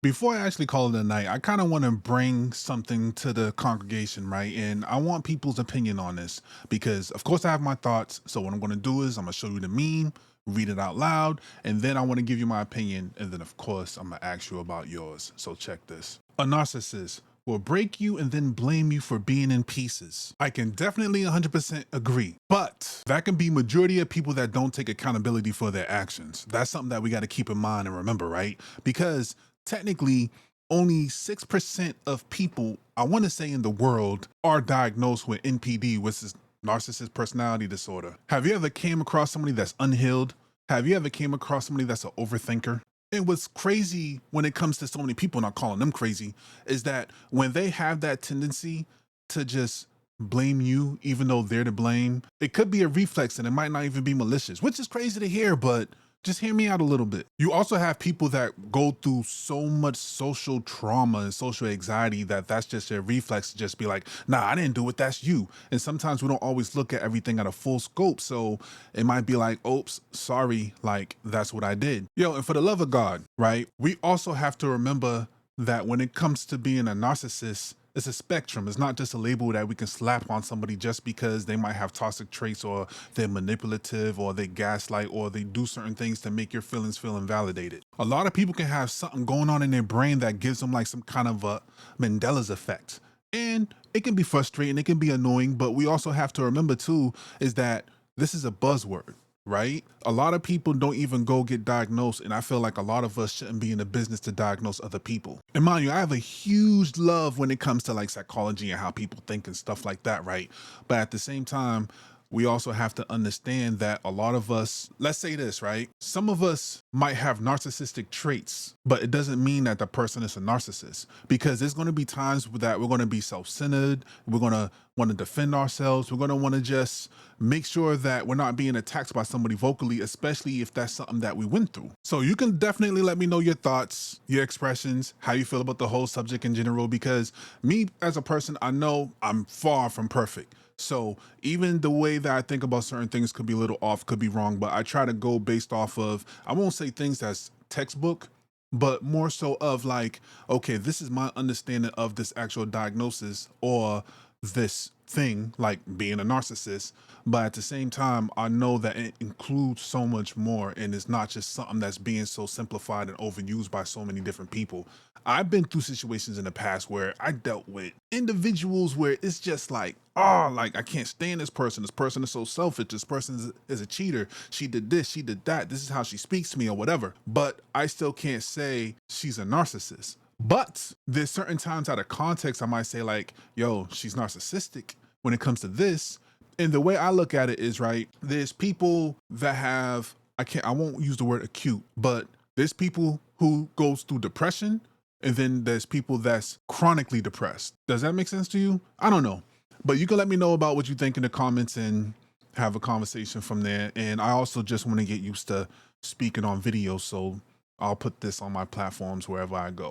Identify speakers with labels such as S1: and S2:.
S1: Before I actually call it a night, I kind of want to bring something to the congregation, right? And I want people's opinion on this because, of course, I have my thoughts. So, what I'm going to do is I'm going to show you the meme, read it out loud, and then I want to give you my opinion. And then, of course, I'm going to ask you about yours. So, check this. A narcissist will break you and then blame you for being in pieces. I can definitely 100% agree, but that can be majority of people that don't take accountability for their actions. That's something that we got to keep in mind and remember, right? Because technically, only 6% of people, I want to say in the world, are diagnosed with NPD, which is narcissist personality disorder. Have you ever came across somebody that's unhealed? Have you ever came across somebody that's an overthinker? And what's crazy when it comes to so many people, not calling them crazy, is that when they have that tendency to just blame you, even though they're to blame, it could be a reflex and it might not even be malicious, which is crazy to hear, but just hear me out a little bit. You also have people that go through so much social trauma and social anxiety that that's just their reflex to just be like, nah, I didn't do it, that's you. And sometimes we don't always look at everything at a full scope. So it might be like, oops, sorry, like that's what I did. Yo, and for the love of God, right? We also have to remember that when it comes to being a narcissist, it's a spectrum. It's not just a label that we can slap on somebody just because they might have toxic traits or they're manipulative or they gaslight or they do certain things to make your feelings feel invalidated. A lot of people can have something going on in their brain that gives them like some kind of a Mandela's effect. And it can be frustrating, it can be annoying, but we also have to remember too is that this is a buzzword, right? A lot of people don't even go get diagnosed, and I feel like a lot of us shouldn't be in the business to diagnose other people. And mind you, I have a huge love when it comes to like psychology and how people think and stuff like that, right? But at the same time, we also have to understand that a lot of us, let's say this, right? Some of us might have narcissistic traits, but it doesn't mean that the person is a narcissist because there's going to be times that we're going to be self-centered. We're going to want to defend ourselves. We're going to want to just make sure that we're not being attacked by somebody vocally, especially if that's something that we went through. So you can definitely let me know your thoughts, your expressions, how you feel about the whole subject in general, because me as a person, I know I'm far from perfect. So even the way that I think about certain things could be a little off, could be wrong, but I try to go based off of, I won't say things that's textbook, but more so of like, okay, this is my understanding of this actual diagnosis or this thing, like being a narcissist. But at the same time, I know that it includes so much more and it's not just something that's being so simplified and overused by so many different people. I've been through situations in the past where I dealt with individuals where it's just like, oh, like I can't stand this person. This person is so selfish. This person is a cheater. She did this, she did that. This is how she speaks to me or whatever. But I still can't say she's a narcissist. But there's certain times out of context, I might say like, yo, she's narcissistic when it comes to this. And the way I look at it is right, there's people that have, I won't use the word acute, but there's people who goes through depression and then there's people that's chronically depressed. Does that make sense to you? I don't know. But you can let me know about what you think in the comments and have a conversation from there. And I also just want to get used to speaking on video. So I'll put this on my platforms wherever I go.